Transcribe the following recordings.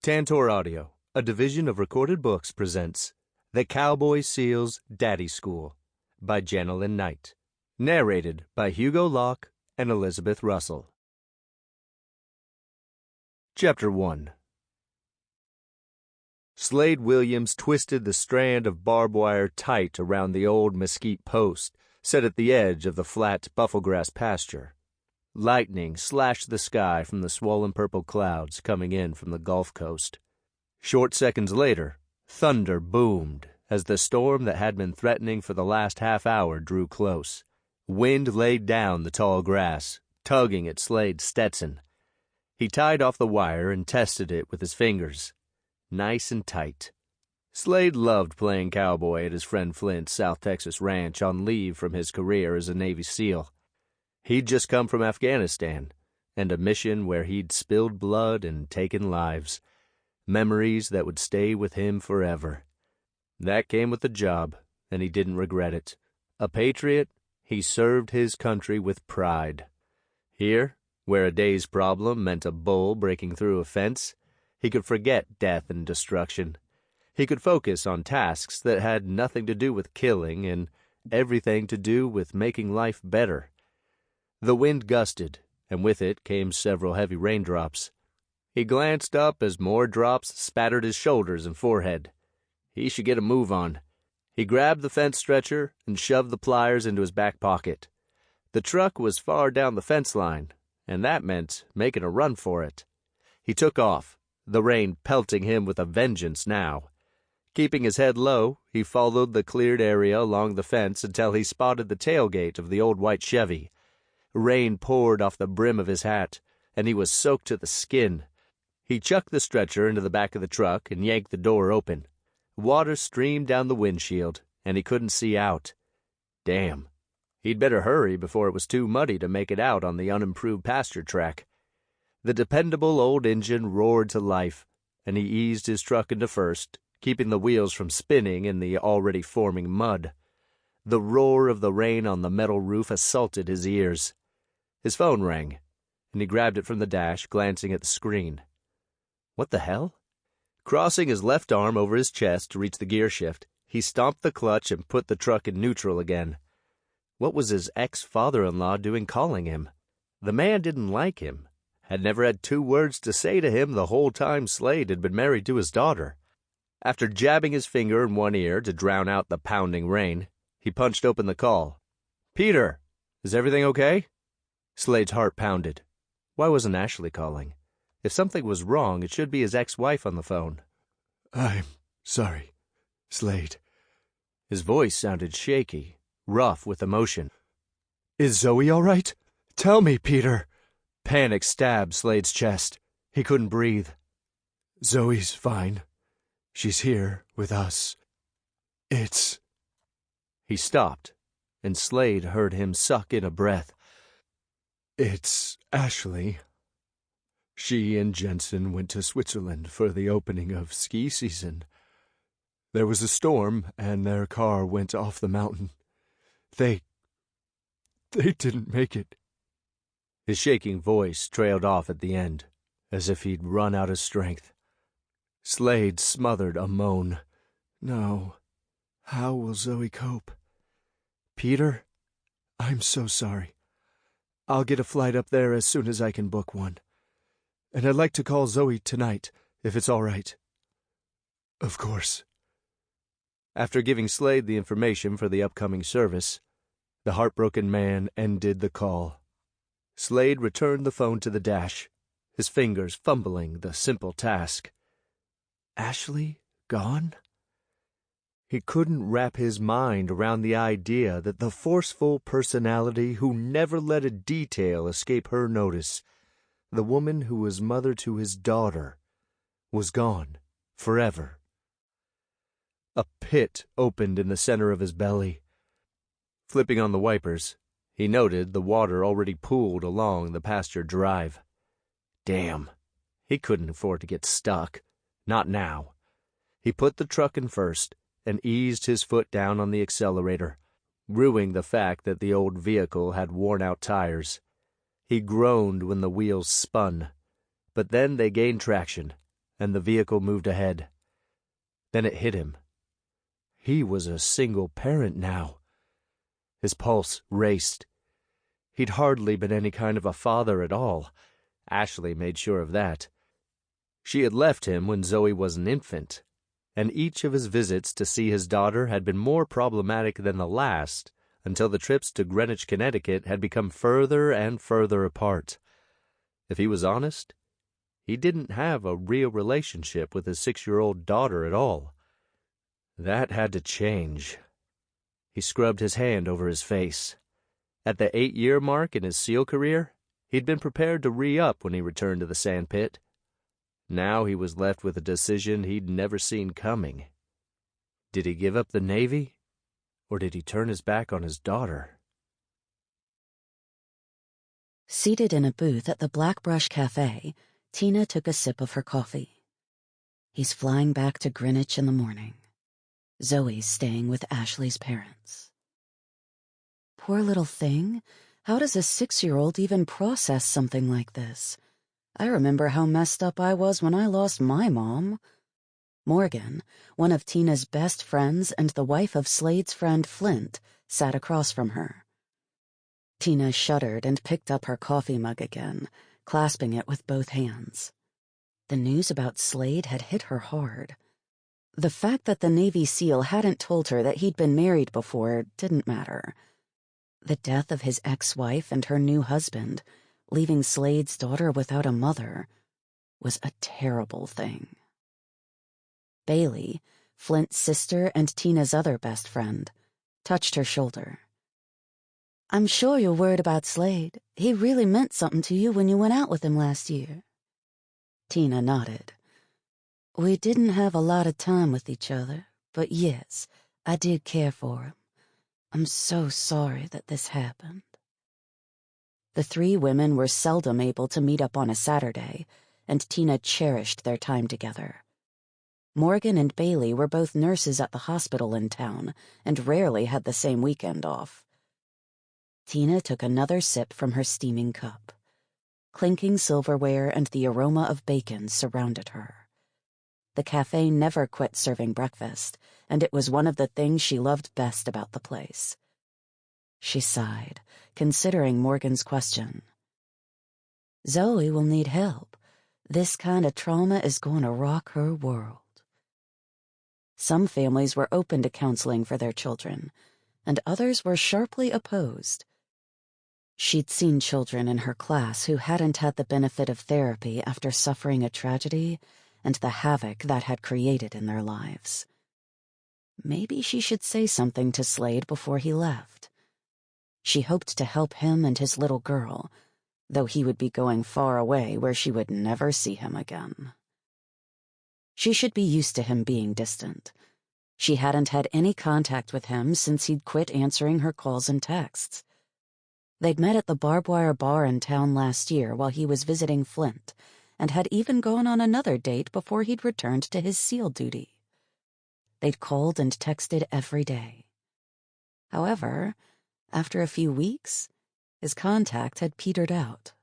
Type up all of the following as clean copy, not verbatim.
Tantor Audio, a division of Recorded Books, presents The Cowboy Seal's Daddy School by Janalyn Knight. Narrated by Hugo, Locke, and Elizabeth Russell. Chapter 1. Slade Williams twisted the strand of barbed wire tight around the old mesquite post set at the edge of the flat bufflegrass pasture. Lightning slashed the sky from the swollen purple clouds coming in from the Gulf Coast. Short seconds later, thunder boomed as the storm that had been threatening for the last half hour drew close. Wind laid down the tall grass, tugging at Slade's Stetson. He tied off the wire and tested it with his fingers. Nice and tight. Slade loved playing cowboy at his friend Flint's South Texas ranch on leave from his career as a Navy SEAL. He'd just come from Afghanistan, and a mission where he'd spilled blood and taken lives. Memories that would stay with him forever. That came with the job, and he didn't regret it. A patriot, he served his country with pride. Here, where a day's problem meant a bull breaking through a fence, he could forget death and destruction. He could focus on tasks that had nothing to do with killing and everything to do with making life better. The wind gusted, and with it came several heavy raindrops. He glanced up as more drops spattered his shoulders and forehead. He should get a move on. He grabbed the fence stretcher and shoved the pliers into his back pocket. The truck was far down the fence line, and that meant making a run for it. He took off, the rain pelting him with a vengeance now. Keeping his head low, he followed the cleared area along the fence until he spotted the tailgate of the old white Chevy. Rain poured off the brim of his hat, and he was soaked to the skin. He chucked the stretcher into the back of the truck and yanked the door open. Water streamed down the windshield, and he couldn't see out. Damn. He'd better hurry before it was too muddy to make it out on the unimproved pasture track. The dependable old engine roared to life, and he eased his truck into first, keeping the wheels from spinning in the already forming mud. The roar of the rain on the metal roof assaulted his ears. His phone rang, and he grabbed it from the dash, glancing at the screen. What the hell? Crossing his left arm over his chest to reach the gear shift, he stomped the clutch and put the truck in neutral again. What was his ex-father-in-law doing calling him? The man didn't like him, had never had 2 words to say to him the whole time Slade had been married to his daughter. After jabbing his finger in one ear to drown out the pounding rain, he punched open the call. "Peter, is everything okay?" Slade's heart pounded. Why wasn't Ashley calling? If something was wrong, it should be his ex-wife on the phone. "I'm sorry, Slade." His voice sounded shaky, rough with emotion. "Is Zoe all right? Tell me, Peter." Panic stabbed Slade's chest. He couldn't breathe. "Zoe's fine. She's here with us. It's—" He stopped, and Slade heard him suck in a breath. "It's Ashley. She and Jensen went to Switzerland for the opening of ski season. There was a storm, and their car went off the mountain. They didn't make it." His shaking voice trailed off at the end, as if he'd run out of strength. Slade smothered a moan. "No. How will Zoe cope? Peter, I'm so sorry. I'll get a flight up there as soon as I can book one. And I'd like to call Zoe tonight, if it's all right." "Of course." After giving Slade the information for the upcoming service, the heartbroken man ended the call. Slade returned the phone to the dash, his fingers fumbling the simple task. Ashley gone? He couldn't wrap his mind around the idea that the forceful personality who never let a detail escape her notice, the woman who was mother to his daughter, was gone forever. A pit opened in the center of his belly. Flipping on the wipers, he noted the water already pooled along the pasture drive. Damn, he couldn't afford to get stuck. Not now. He put the truck in first and eased his foot down on the accelerator, rueing the fact that the old vehicle had worn-out tires. He groaned when the wheels spun, but then they gained traction, and the vehicle moved ahead. Then it hit him. He was a single parent now. His pulse raced. He'd hardly been any kind of a father at all. Ashley made sure of that. She had left him when Zoe was an infant, and each of his visits to see his daughter had been more problematic than the last, until the trips to Greenwich, Connecticut had become further and further apart. If he was honest, he didn't have a real relationship with his 6-year-old daughter at all. That had to change. He scrubbed his hand over his face. At the 8-year mark in his SEAL career, he'd been prepared to re-up when he returned to the sandpit. Now he was left with a decision he'd never seen coming. Did he give up the Navy, or did he turn his back on his daughter? Seated in a booth at the Blackbrush Cafe, Tina took a sip of her coffee. He's flying back to Greenwich in the morning. Zoe's staying with Ashley's parents. Poor little thing. How does a 6-year-old even process something like this? I remember how messed up I was when I lost my mom. Morgan, one of Tina's best friends and the wife of Slade's friend Flint, sat across from her. Tina shuddered and picked up her coffee mug again, clasping it with both hands. The news about Slade had hit her hard. The fact that the Navy SEAL hadn't told her that he'd been married before didn't matter. The death of his ex-wife and her new husband, leaving Slade's daughter without a mother, was a terrible thing. Bailey, Flint's sister and Tina's other best friend, touched her shoulder. "I'm sure you're worried about Slade. He really meant something to you when you went out with him last year." Tina nodded. "We didn't have a lot of time with each other, but yes, I did care for him. I'm so sorry that this happened." The three women were seldom able to meet up on a Saturday, and Tina cherished their time together. Morgan and Bailey were both nurses at the hospital in town and rarely had the same weekend off. Tina took another sip from her steaming cup. Clinking silverware and the aroma of bacon surrounded her. The cafe never quit serving breakfast, and it was one of the things she loved best about the place. She sighed, considering Morgan's question. "Zoe will need help. This kind of trauma is going to rock her world." Some families were open to counseling for their children, and others were sharply opposed. She'd seen children in her class who hadn't had the benefit of therapy after suffering a tragedy and the havoc that had created in their lives. Maybe she should say something to Slade before he left. She hoped to help him and his little girl, though he would be going far away where she would never see him again. She should be used to him being distant. She hadn't had any contact with him since he'd quit answering her calls and texts. They'd met at the Barbed Wire Bar in town last year while he was visiting Flint, and had even gone on another date before he'd returned to his SEAL duty. They'd called and texted every day. However, after a few weeks, his contact had petered out.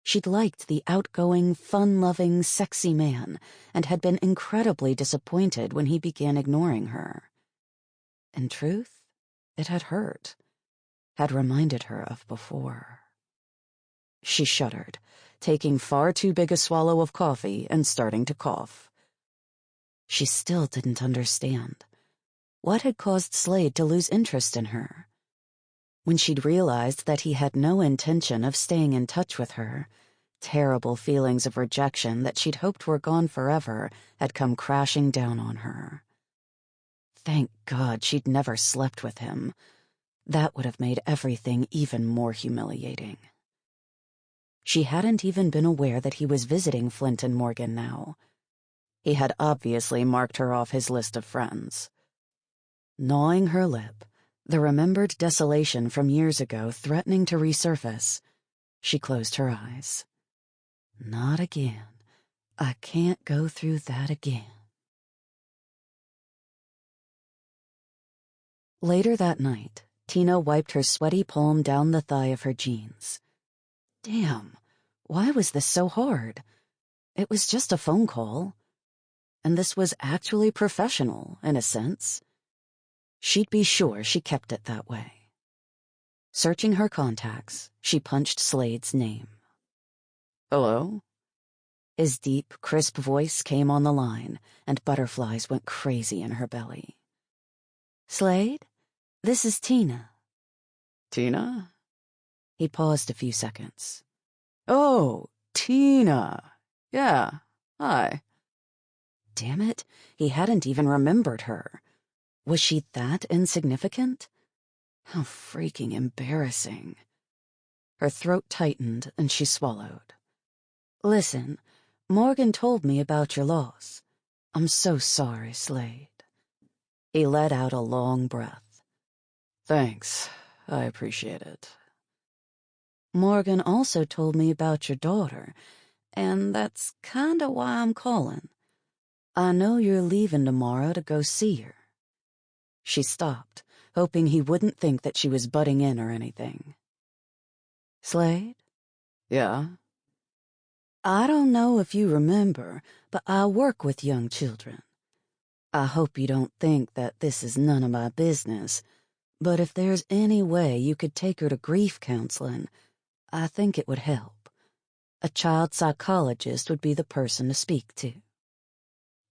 She'd liked the outgoing, fun-loving, sexy man, and had been incredibly disappointed when he began ignoring her. In truth, it had hurt, had reminded her of before. She shuddered, taking far too big a swallow of coffee and starting to cough. She still didn't understand. What had caused Slade to lose interest in her? When she'd realized that he had no intention of staying in touch with her, terrible feelings of rejection that she'd hoped were gone forever had come crashing down on her. Thank God she'd never slept with him. That would have made everything even more humiliating. She hadn't even been aware that he was visiting Flint and Morgan now. He had obviously marked her off his list of friends. Gnawing her lip, the remembered desolation from years ago threatening to resurface, she closed her eyes. Not again. I can't go through that again. Later that night, Tina wiped her sweaty palm down the thigh of her jeans. Damn, why was this so hard? It was just a phone call. And this was actually professional, in a sense. She'd be sure she kept it that way. Searching her contacts, she punched Slade's name. "Hello?" His deep, crisp voice came on the line, and butterflies went crazy in her belly. "Slade, this is Tina." "Tina?" He paused a few seconds. "Oh, Tina. Yeah, hi." Damn it, he hadn't even remembered her. Was she that insignificant? How freaking embarrassing. Her throat tightened and she swallowed. "Listen, Morgan told me about your loss. I'm so sorry, Slade." He let out a long breath. "Thanks, I appreciate it." "Morgan also told me about your daughter, and that's kinda why I'm calling. I know you're leaving tomorrow to go see her." She stopped, hoping he wouldn't think that she was butting in or anything. "Slade?" "Yeah?" "I don't know if you remember, but I work with young children. I hope you don't think that this is none of my business, but if there's any way you could take her to grief counseling, I think it would help. A child psychologist would be the person to speak to."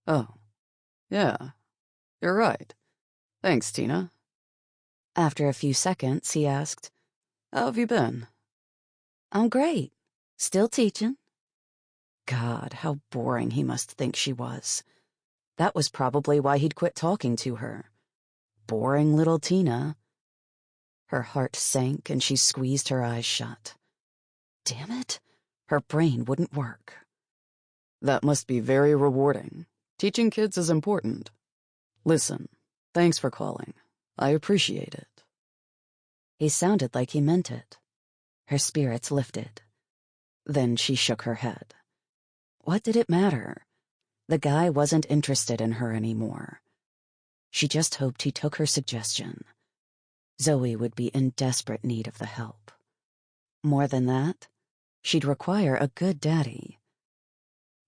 "Oh, yeah, you're right. Thanks, Tina." After a few seconds, he asked, "How have you been?" "I'm great. Still teaching." God, how boring he must think she was. That was probably why he'd quit talking to her. Boring little Tina. Her heart sank and she squeezed her eyes shut. Damn it, her brain wouldn't work. "That must be very rewarding. Teaching kids is important. Listen, thanks for calling. I appreciate it." He sounded like he meant it. Her spirits lifted. Then she shook her head. What did it matter? The guy wasn't interested in her anymore. She just hoped he took her suggestion. Zoe would be in desperate need of the help. More than that, she'd require a good daddy.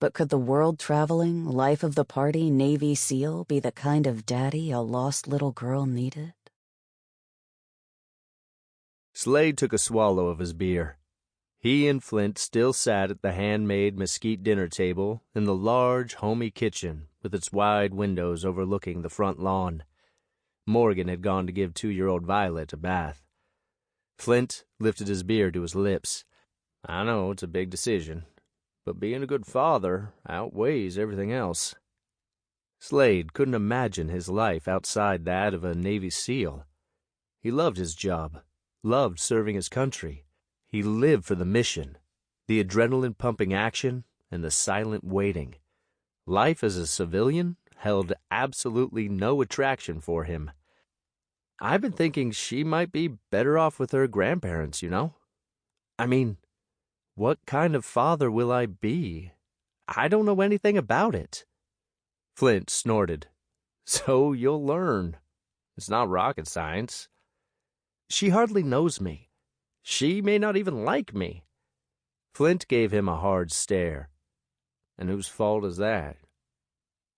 But could the world-traveling, life-of-the-party Navy SEAL be the kind of daddy a lost little girl needed? Slade took a swallow of his beer. He and Flint still sat at the handmade mesquite dinner table in the large, homey kitchen with its wide windows overlooking the front lawn. Morgan had gone to give 2-year-old Violet a bath. Flint lifted his beer to his lips. "I know it's a big decision, but being a good father outweighs everything else." Slade couldn't imagine his life outside that of a Navy SEAL. He loved his job, loved serving his country. He lived for the mission, the adrenaline-pumping action, and the silent waiting. Life as a civilian held absolutely no attraction for him. "I've been thinking she might be better off with her grandparents, you know? I mean, what kind of father will I be? I don't know anything about it." Flint snorted. "So you'll learn. It's not rocket science. She hardly knows me. She may not even like me." Flint gave him a hard stare. "And whose fault is that?"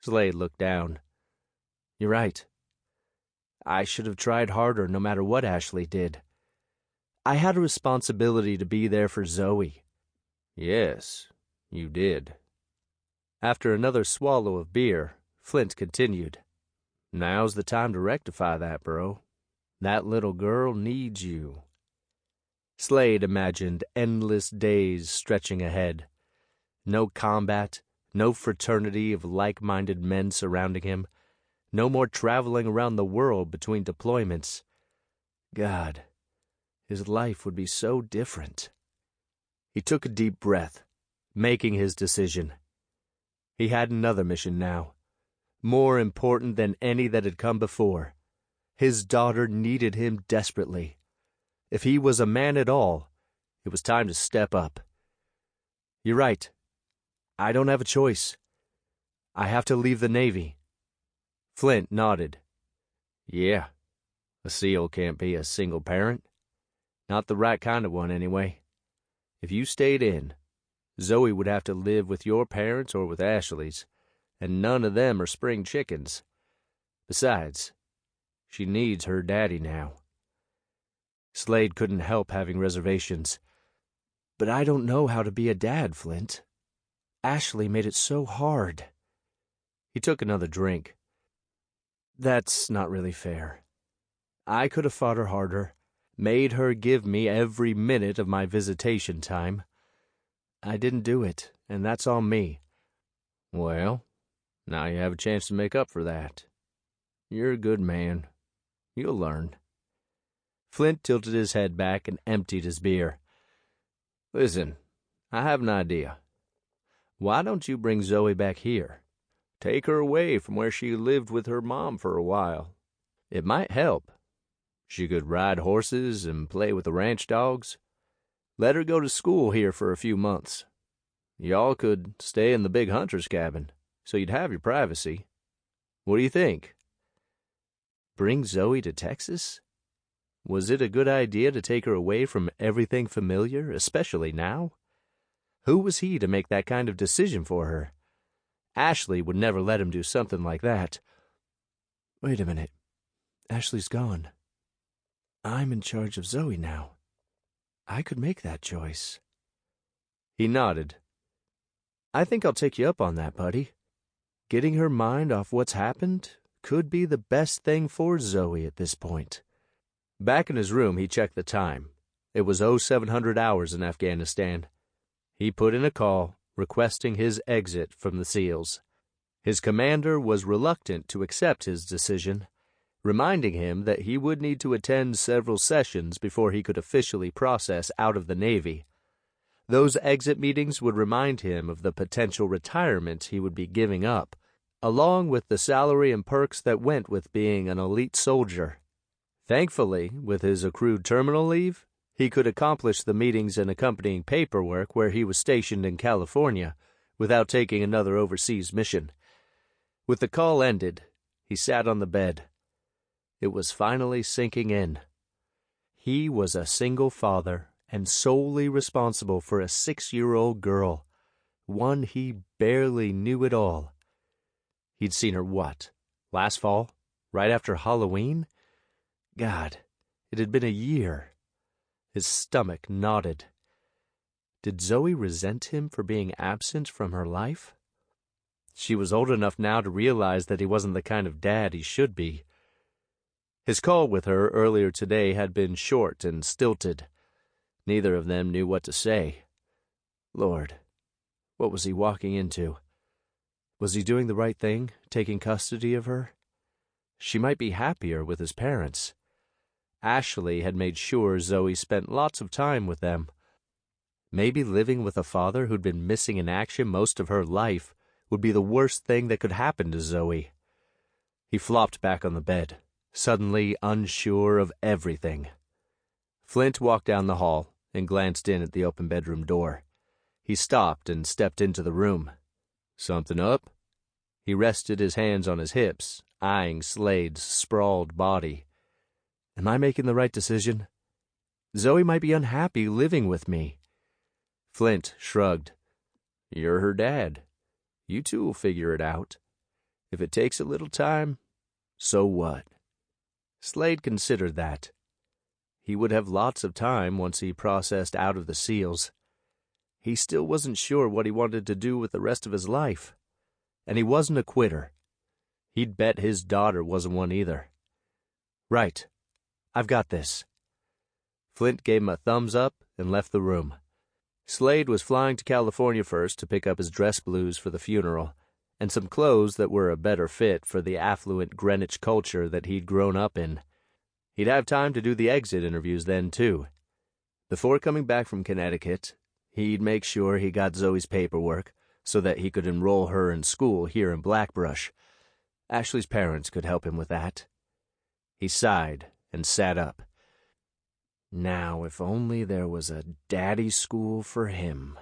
Slade looked down. "You're right. I should have tried harder no matter what Ashley did. I had a responsibility to be there for Zoe." "Yes, you did." After another swallow of beer, Flint continued. "Now's the time to rectify that, bro. That little girl needs you." Slade imagined endless days stretching ahead. No combat, no fraternity of like-minded men surrounding him, no more traveling around the world between deployments. God, his life would be so different. He took a deep breath, making his decision. He had another mission now, more important than any that had come before. His daughter needed him desperately. If he was a man at all, it was time to step up. "You're right. I don't have a choice. I have to leave the Navy." Flint nodded. "Yeah, a SEAL can't be a single parent. Not the right kind of one, anyway. If you stayed in, Zoe would have to live with your parents or with Ashley's, and none of them are spring chickens. Besides, she needs her daddy now. Slade couldn't help having reservations. But I don't know how to be a dad, Flint. Ashley made it so hard. He took another drink. That's not really fair. I could have fought her harder, made her give me every minute of my visitation time. I didn't do it, and that's on me. Well, now you have a chance to make up for that. You're a good man. You'll learn. Flint tilted his head back and emptied his beer. Listen, I have an idea. Why don't you bring Zoe back here? Take her away from where she lived with her mom for a while. It might help. She could ride horses and play with the ranch dogs. Let her go to school here for a few months. Y'all could stay in the big hunter's cabin, so you'd have your privacy. What do you think? Bring Zoe to Texas? Was it a good idea to take her away from everything familiar, especially now? Who was he to make that kind of decision for her? Ashley would never let him do something like that. Wait a minute. Ashley's gone. I'm in charge of Zoe now. I could make that choice. He nodded. I think I'll take you up on that, buddy. Getting her mind off what's happened could be the best thing for Zoe at this point. Back in his room, he checked the time. It was 0700 hours in Afghanistan. He put in a call, requesting his exit from the SEALs. His commander was reluctant to accept his decision, reminding him that he would need to attend several sessions before he could officially process out of the Navy. Those exit meetings would remind him of the potential retirement he would be giving up, along with the salary and perks that went with being an elite soldier. Thankfully, with his accrued terminal leave, he could accomplish the meetings and accompanying paperwork where he was stationed in California without taking another overseas mission. With the call ended, he sat on the bed. It was finally sinking in. He was a single father and solely responsible for a 6-year-old girl, one he barely knew at all. He'd seen her last fall? Right after Halloween? God, it had been a year. His stomach knotted. Did Zoe resent him for being absent from her life? She was old enough now to realize that he wasn't the kind of dad he should be. His call with her earlier today had been short and stilted. Neither of them knew what to say. Lord, what was he walking into? Was he doing the right thing, taking custody of her? She might be happier with his parents. Ashley had made sure Zoe spent lots of time with them. Maybe living with a father who'd been missing in action most of her life would be the worst thing that could happen to Zoe. He flopped back on the bed, suddenly unsure of everything. Flint walked down the hall and glanced in at the open bedroom door. He stopped and stepped into the room. Something up? He rested his hands on his hips, eyeing Slade's sprawled body. Am I making the right decision? Zoe might be unhappy living with me. Flint shrugged. You're her dad. You two will figure it out. If it takes a little time, so what? Slade considered that. He would have lots of time once he processed out of the SEALs. He still wasn't sure what he wanted to do with the rest of his life. And he wasn't a quitter. He'd bet his daughter wasn't one either. Right. I've got this. Flint gave him a thumbs up and left the room. Slade was flying to California first to pick up his dress blues for the funeral, and some clothes that were a better fit for the affluent Greenwich culture that he'd grown up in. He'd have time to do the exit interviews then, too. Before coming back from Connecticut, he'd make sure he got Zoe's paperwork so that he could enroll her in school here in Blackbrush. Ashley's parents could help him with that. He sighed and sat up. Now, if only there was a daddy school for him.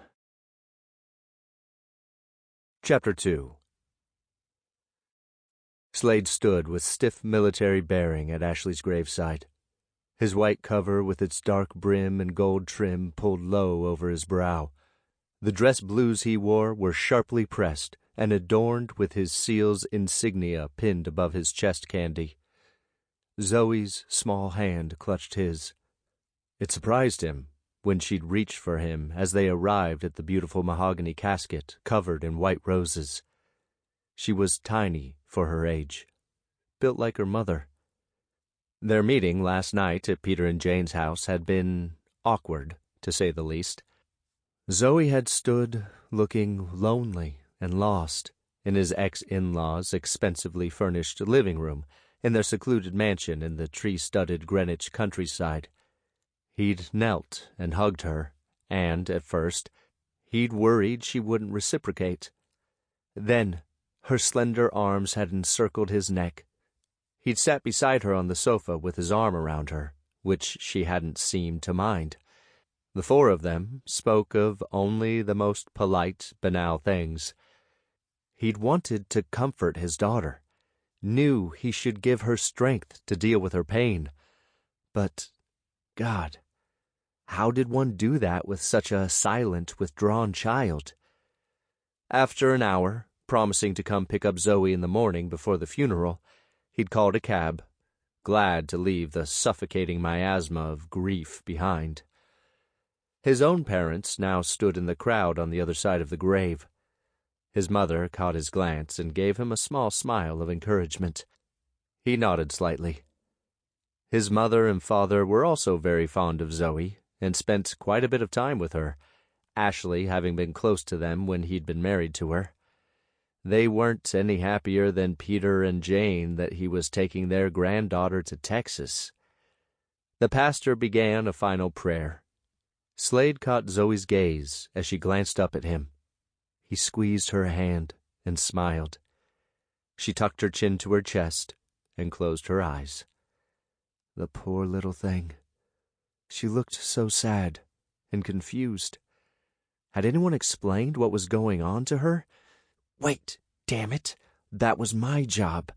Chapter 2. Slade stood with stiff military bearing at Ashley's gravesite, his white cover with its dark brim and gold trim pulled low over his brow, The dress blues he wore were sharply pressed and adorned with his seal's insignia pinned above his chest candy. Zoe's small hand clutched his. It surprised him when she'd reached for him as they arrived at the beautiful mahogany casket covered in white roses. She was tiny for her age, built like her mother. Their meeting last night at Peter and Jane's house had been awkward, to say the least. Zoe had stood looking lonely and lost in his ex-in-law's expensively furnished living room in their secluded mansion in the tree-studded Greenwich countryside. He'd knelt and hugged her, and, at first, he'd worried she wouldn't reciprocate. Then, her slender arms had encircled his neck. He'd sat beside her on the sofa with his arm around her, which she hadn't seemed to mind. The four of them spoke of only the most polite, banal things. He'd wanted to comfort his daughter, knew he should give her strength to deal with her pain. But, God, how did one do that with such a silent, withdrawn child? After an hour, promising to come pick up Zoe in the morning before the funeral, he'd called a cab, glad to leave the suffocating miasma of grief behind. His own parents now stood in the crowd on the other side of the grave. His mother caught his glance and gave him a small smile of encouragement. He nodded slightly. His mother and father were also very fond of Zoe and spent quite a bit of time with her, Ashley having been close to them when he'd been married to her. They weren't any happier than Peter and Jane that he was taking their granddaughter to Texas. The pastor began a final prayer. Slade caught Zoe's gaze as she glanced up at him. He squeezed her hand and smiled. She tucked her chin to her chest and closed her eyes. The poor little thing. She looked so sad and confused. Had anyone explained what was going on to her? Wait, damn it. That was my job.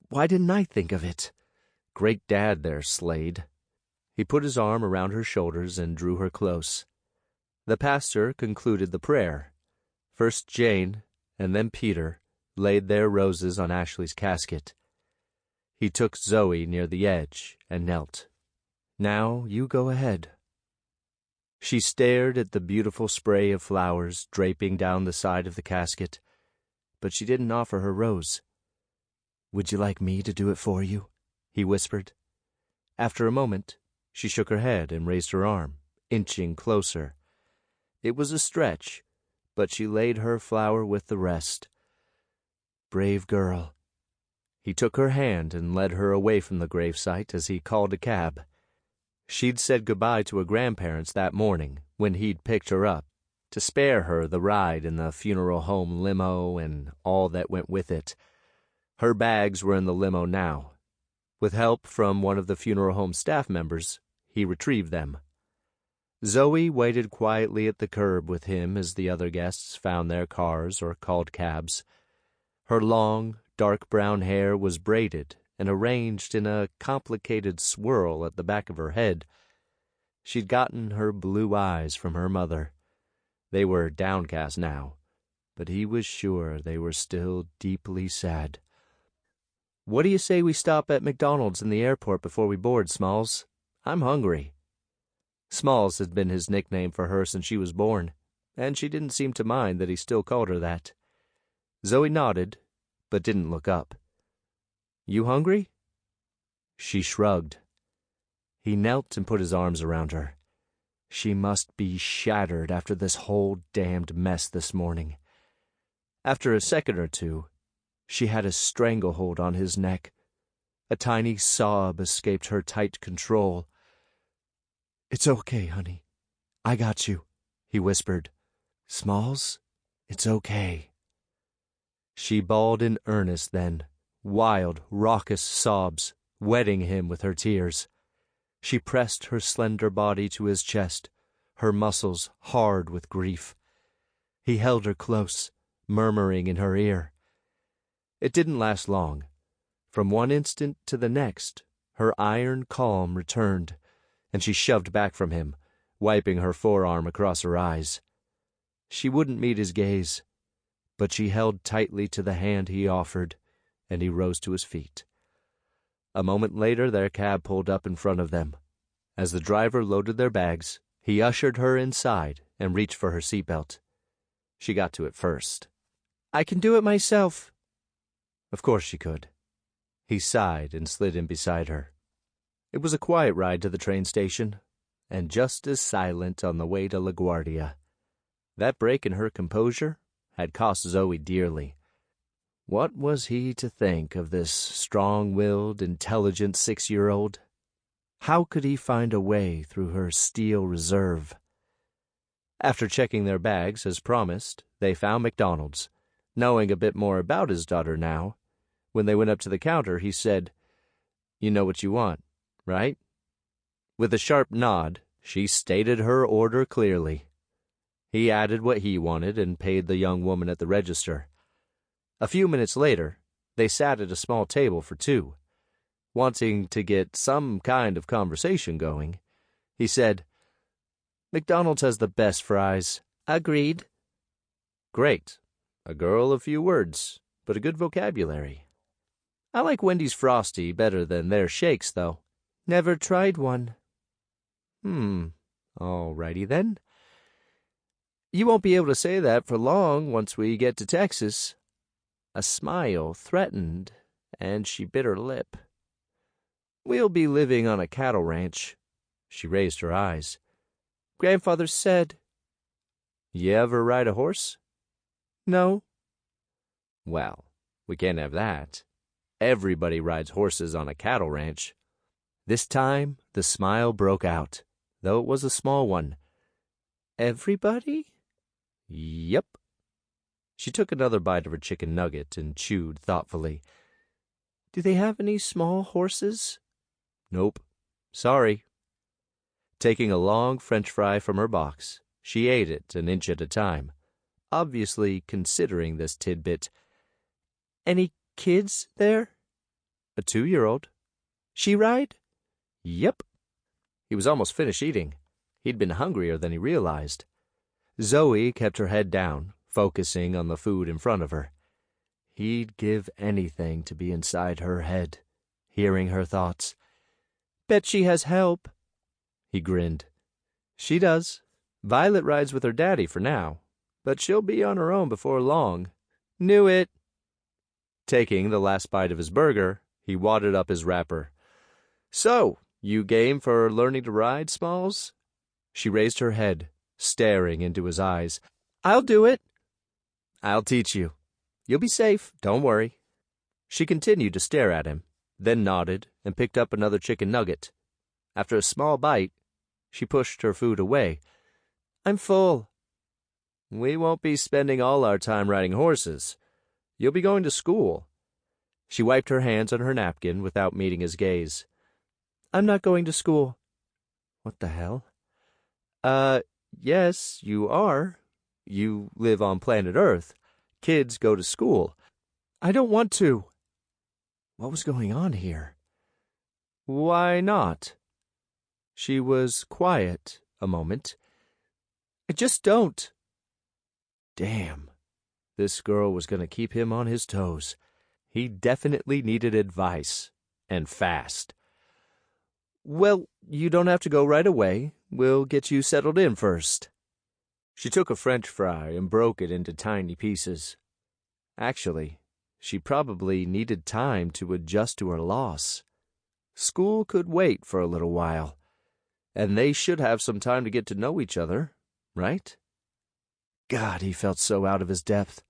Why didn't I think of it? Great dad there, Slade. He put his arm around her shoulders and drew her close. The pastor concluded the prayer. First Jane, and then Peter, laid their roses on Ashley's casket. He took Zoe near the edge and knelt. Now you go ahead. She stared at the beautiful spray of flowers draping down the side of the casket, but she didn't offer her rose. Would you like me to do it for you? He whispered. After a moment, she shook her head and raised her arm, inching closer. It was a stretch, but she laid her flower with the rest. Brave girl. He took her hand and led her away from the gravesite as he called a cab. She'd said goodbye to her grandparents that morning when he'd picked her up, to spare her the ride in the funeral home limo and all that went with it. Her bags were in the limo now. With help from one of the funeral home staff members, he retrieved them. Zoe waited quietly at the curb with him as the other guests found their cars or called cabs. Her long, dark brown hair was braided and arranged in a complicated swirl at the back of her head. She'd gotten her blue eyes from her mother. They were downcast now, but he was sure they were still deeply sad. What do you say we stop at McDonald's in the airport before we board, Smalls? I'm hungry. Smalls had been his nickname for her since she was born, and she didn't seem to mind that he still called her that. Zoe nodded, but didn't look up. You hungry? She shrugged. He knelt and put his arms around her. She must be shattered after this whole damned mess this morning. After a second or two, she had a stranglehold on his neck. A tiny sob escaped her tight control. It's okay, honey. I got you, he whispered. Smalls, it's okay. She bawled in earnest then, wild, raucous sobs, wetting him with her tears. She pressed her slender body to his chest, her muscles hard with grief. He held her close, murmuring in her ear. It didn't last long. From one instant to the next, her iron calm returned, and she shoved back from him, wiping her forearm across her eyes. She wouldn't meet his gaze, but she held tightly to the hand he offered, and he rose to his feet. A moment later, their cab pulled up in front of them. As the driver loaded their bags, he ushered her inside and reached for her seatbelt. She got to it first. "I can do it myself." Of course she could. He sighed and slid in beside her. It was a quiet ride to the train station, and just as silent on the way to LaGuardia. That break in her composure had cost Zoe dearly. What was he to think of this strong-willed, intelligent 6-year-old? How could he find a way through her steel reserve? After checking their bags, as promised, they found McDonald's. Knowing a bit more about his daughter now, when they went up to the counter, he said, "You know what you want, right?" With a sharp nod, she stated her order clearly. He added what he wanted and paid the young woman at the register. A few minutes later, they sat at a small table for two. Wanting to get some kind of conversation going, he said, "McDonald's has the best fries." "Agreed." "Great. A girl of few words, but a good vocabulary. I like Wendy's Frosty better than their shakes, though." "Never tried one." All righty then. You won't be able to say that for long once we get to Texas." A smile threatened, and she bit her lip. "We'll be living on a cattle ranch." She raised her eyes. "Grandfather said." "You ever ride a horse?" "No." "Well, we can't have that. Everybody rides horses on a cattle ranch." This time, the smile broke out, though it was a small one. "Everybody?" "Yep." She took another bite of her chicken nugget and chewed thoughtfully. "Do they have any small horses?" "Nope. Sorry." Taking a long French fry from her box, she ate it an inch at a time, obviously considering this tidbit. "Any kids there?" "A 2-year-old. She ride?" "Yep." He was almost finished eating. He'd been hungrier than he realized. Zoe kept her head down, focusing on the food in front of her. He'd give anything to be inside her head, hearing her thoughts. "Bet she has help." He grinned. "She does. Violet rides with her daddy for now, but she'll be on her own before long." "Knew it." Taking the last bite of his burger, he wadded up his wrapper. "So, you game for learning to ride, Smalls?" She raised her head, staring into his eyes. "I'll do it." "I'll teach you. You'll be safe, don't worry." She continued to stare at him, then nodded and picked up another chicken nugget. After a small bite, she pushed her food away. "I'm full." "We won't be spending all our time riding horses. You'll be going to school." She wiped her hands on her napkin without meeting his gaze. "I'm not going to school." "What the hell?" Yes, you are. You live on planet Earth. Kids go to school." "I don't want to." What was going on here? "Why not?" She was quiet a moment. "I just don't." Damn. This girl was going to keep him on his toes. He definitely needed advice, and fast. "Well, you don't have to go right away. We'll get you settled in first." She took a French fry and broke it into tiny pieces. Actually, she probably needed time to adjust to her loss. School could wait for a little while, and they should have some time to get to know each other, right? God, he felt so out of his depth.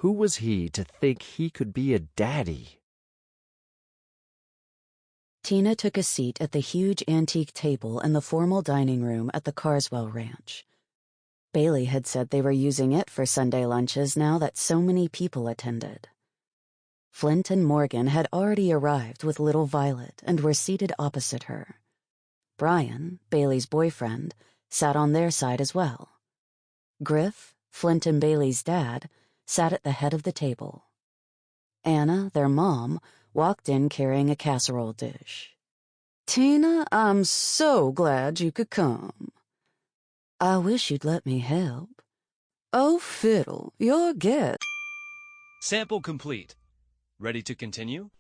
Who was he to think he could be a daddy? Tina took a seat at the huge antique table in the formal dining room at the Carswell Ranch. Bailey had said they were using it for Sunday lunches now that so many people attended. Flint and Morgan had already arrived with little Violet and were seated opposite her. Brian, Bailey's boyfriend, sat on their side as well. Griff, Flint and Bailey's dad, sat at the head of the table. Anna, their mom, walked in carrying a casserole dish. "Tina, I'm so glad you could come." "I wish you'd let me help." Oh, fiddle, your guess. Sample complete. Ready to continue?